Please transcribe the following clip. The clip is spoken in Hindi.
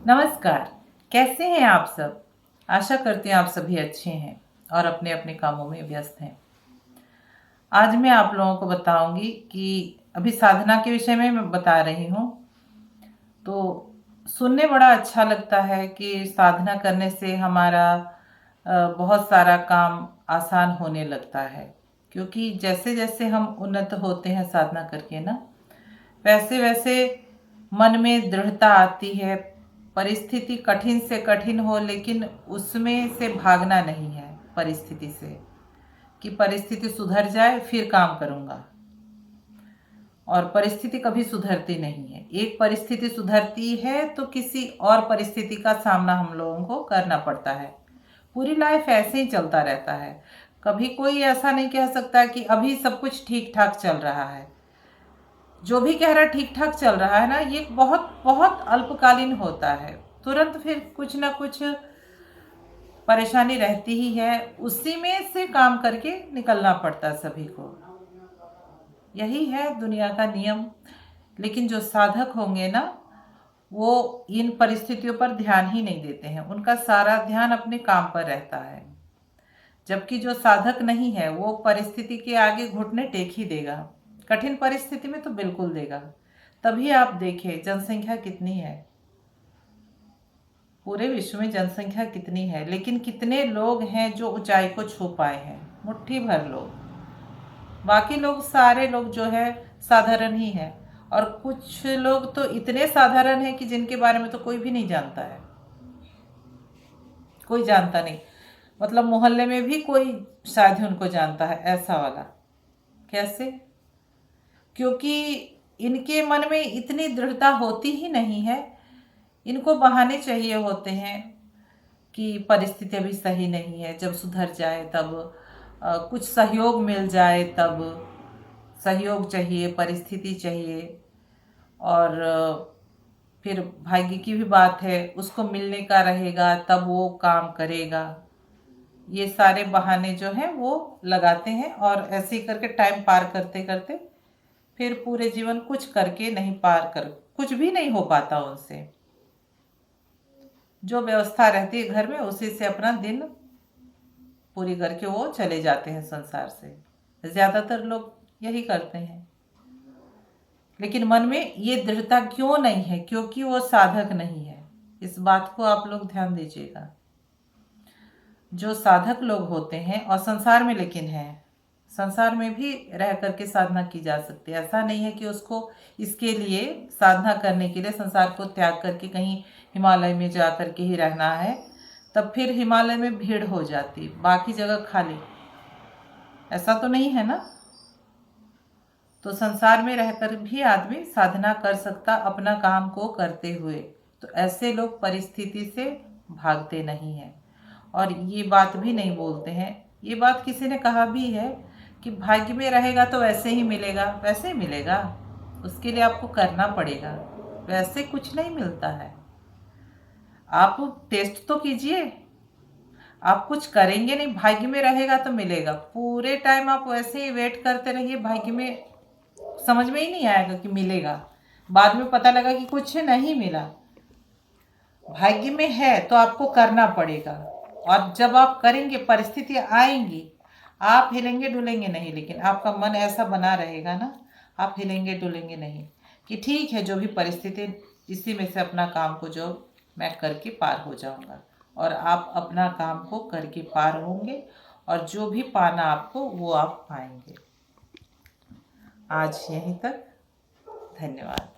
नमस्कार। कैसे हैं आप सब? आशा करती हूँ आप सभी अच्छे हैं और अपने अपने कामों में व्यस्त हैं। आज मैं आप लोगों को बताऊंगी कि अभी साधना के विषय में मैं बता रही हूँ। तो सुनने बड़ा अच्छा लगता है कि साधना करने से हमारा बहुत सारा काम आसान होने लगता है, क्योंकि जैसे जैसे हम उन्नत होते हैं साधना करके ना, वैसे वैसे मन में दृढ़ता आती है। परिस्थिति कठिन से कठिन हो, लेकिन उसमें से भागना नहीं है परिस्थिति से, कि परिस्थिति सुधर जाए फिर काम करूँगा। और परिस्थिति कभी सुधरती नहीं है। एक परिस्थिति सुधरती है तो किसी और परिस्थिति का सामना हम लोगों को करना पड़ता है। पूरी लाइफ ऐसे ही चलता रहता है। कभी कोई ऐसा नहीं कह सकता कि अभी सब कुछ ठीक ठाक चल रहा है। जो भी कह रहा ठीक ठाक चल रहा है ना, ये बहुत बहुत अल्पकालीन होता है। तुरंत फिर कुछ ना कुछ परेशानी रहती ही है। उसी में से काम करके निकलना पड़ता है सभी को। यही है दुनिया का नियम। लेकिन जो साधक होंगे ना, वो इन परिस्थितियों पर ध्यान ही नहीं देते हैं। उनका सारा ध्यान अपने काम पर रहता है। जबकि जो साधक नहीं है, वो परिस्थिति के आगे घुटने टेक ही देगा। कठिन परिस्थिति में तो बिल्कुल देगा। तभी आप देखिए जनसंख्या कितनी है, पूरे विश्व में जनसंख्या कितनी है, लेकिन कितने लोग हैं जो ऊंचाई को छू पाए हैं? मुट्ठी भर लोग। बाकी लोग, सारे लोग जो है साधारण ही हैं। और कुछ लोग तो इतने साधारण हैं कि जिनके बारे में तो कोई भी नहीं जानता है। कोई जानता नहीं, मतलब मोहल्ले में भी कोई शायद ही उनको जानता है, ऐसा वाला। कैसे? क्योंकि इनके मन में इतनी दृढ़ता होती ही नहीं है। इनको बहाने चाहिए होते हैं कि परिस्थिति अभी सही नहीं है, जब सुधर जाए तब कुछ सहयोग मिल जाए, तब सहयोग चाहिए, परिस्थिति चाहिए। और फिर भाग्य की भी बात है, उसको मिलने का रहेगा तब वो काम करेगा। ये सारे बहाने जो हैं वो लगाते हैं, और ऐसे ही करके टाइम पार करते करते फिर पूरे जीवन कुछ करके नहीं, कुछ भी नहीं हो पाता उनसे। जो व्यवस्था रहती है घर में, उसी से अपना दिन पूरी करके वो चले जाते हैं संसार से। ज़्यादातर लोग यही करते हैं। लेकिन मन में ये दृढ़ता क्यों नहीं है? क्योंकि वो साधक नहीं है। इस बात को आप लोग ध्यान दीजिएगा। जो साधक लोग होते हैं और संसार में लेकिन हैं, संसार में भी रह करके साधना की जा सकती है। ऐसा नहीं है कि उसको इसके लिए, साधना करने के लिए संसार को त्याग करके कहीं हिमालय में जा करके ही रहना है। तब फिर हिमालय में भीड़ हो जाती, बाकी जगह खाली। ऐसा तो नहीं है ना। तो संसार में रहकर भी आदमी साधना कर सकता, अपना काम को करते हुए। तो ऐसे लोग परिस्थिति से भागते नहीं हैं और ये बात भी नहीं बोलते हैं। ये बात किसी ने कहा भी है कि भाग्य में रहेगा तो वैसे ही मिलेगा। वैसे ही मिलेगा, उसके लिए आपको करना पड़ेगा। वैसे कुछ नहीं मिलता है। आप टेस्ट तो कीजिए। आप कुछ करेंगे नहीं, भाग्य में रहेगा तो मिलेगा। पूरे टाइम आप वैसे ही वेट करते रहिए, भाग्य में समझ में ही नहीं आएगा कि मिलेगा। बाद में पता लगा कि कुछ नहीं मिला। भाग्य में है तो आपको करना पड़ेगा, और जब आप करेंगे परिस्थितियाँ आएंगी। आप हिलेंगे डुलेंगे नहीं, लेकिन आपका मन ऐसा बना रहेगा ना, आप हिलेंगे डुलेंगे नहीं, कि ठीक है जो भी परिस्थिति, इसी में से अपना काम को जो मैं करके पार हो जाऊंगा। और आप अपना काम को करके पार होंगे, और जो भी पाना आपको वो आप पाएंगे। आज यहीं तक। धन्यवाद।